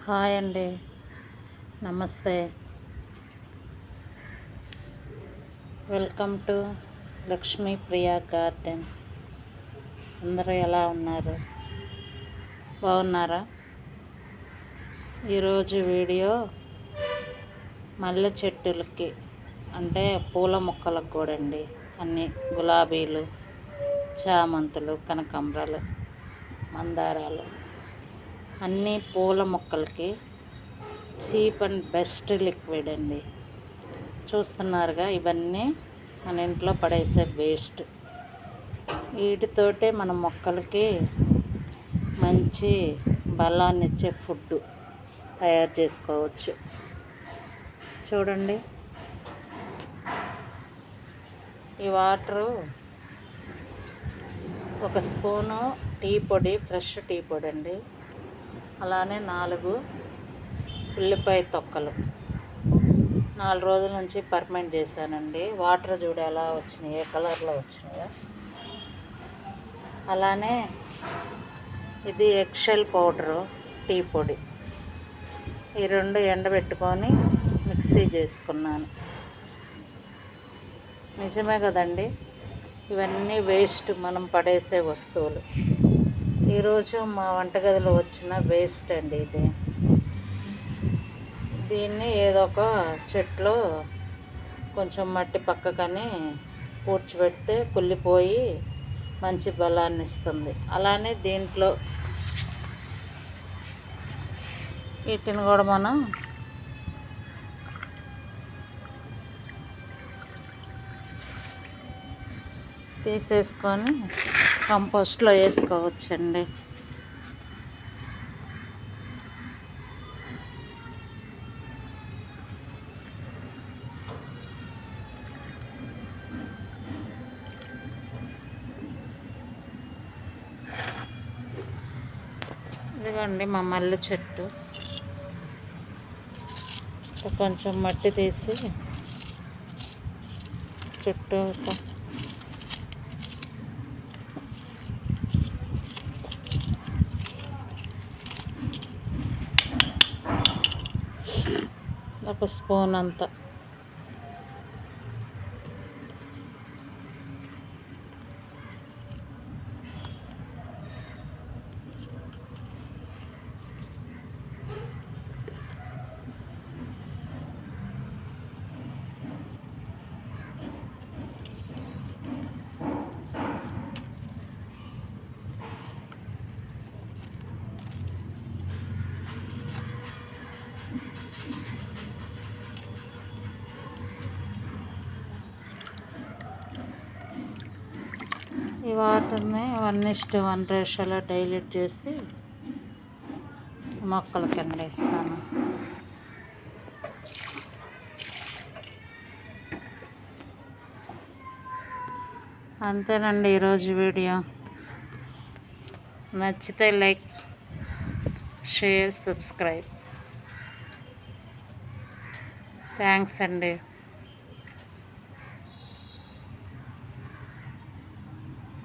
Hi అండి, నమస్తే. Welcome to Lakshmi Priya garden. అందరూ ఎలా ఉన్నారు? బాగున్నారా? ఈరోజు వీడియో మల్లె చెట్టులకి అంటే పూల మొక్కలకు కూడా అండి. అన్ని గులాబీలు, చామంతులు, కనకాంబరాలు, మందారాలు, అన్ని పూల మొక్కలకి చీప్ అండ్ బెస్ట్ లిక్విడ్ అండి. చూస్తున్నారుగా, ఇవన్నీ మన ఇంట్లో పడేసే వేస్ట్. వీటితోటే మన మొక్కలకి మంచి బలాన్ని ఇచ్చే ఫుడ్ తయారు చేసుకోవచ్చు. చూడండి, ఈ వాటరు ఒక స్పూను టీ పొడి, ఫ్రెష్ టీ పొడి అండి. అలానే 4 ఉల్లిపాయ తొక్కలు 4 రోజుల నుంచి పర్మెంట్ చేశానండి. వాటర్ చూడు ఎలా వచ్చినాయి, ఏ కలర్లో వచ్చినాయో. అలానే ఇది ఎగ్షెల్ పౌడరు, టీ పొడి, ఈ 2 ఎండబెట్టుకొని మిక్సీ చేసుకున్నాను. నిజమే కదండి, ఇవన్నీ వేస్ట్, మనం పడేసే వస్తువులు. ఈరోజు మా వంటగదిలో వచ్చిన వేస్ట్ అండి ఇది. దీన్ని ఏదో ఒక చెట్లో కొంచెం మట్టి పక్కకని పూడ్చిపెడితే కుళ్ళిపోయి మంచి బలాన్ని ఇస్తుంది. అలానే దీంట్లో వీటిని కూడా మనం తీసేసుకొని కంపోస్ట్లో వేసుకోవచ్చండి. ఇదిగోండి మా మల్లె చెట్టు. కొంచెం మట్టి తీసి చుట్టూ ఒక స్పూన్ అంతా ఈ వాటర్ని 1:1 రేషియోలో డైల్యూట్ చేసి మొక్కలకి ఎండేస్తాను. అంతేనండి ఈరోజు వీడియో. నచ్చితే లైక్, షేర్, సబ్స్క్రైబ్. థ్యాంక్స్ అండి.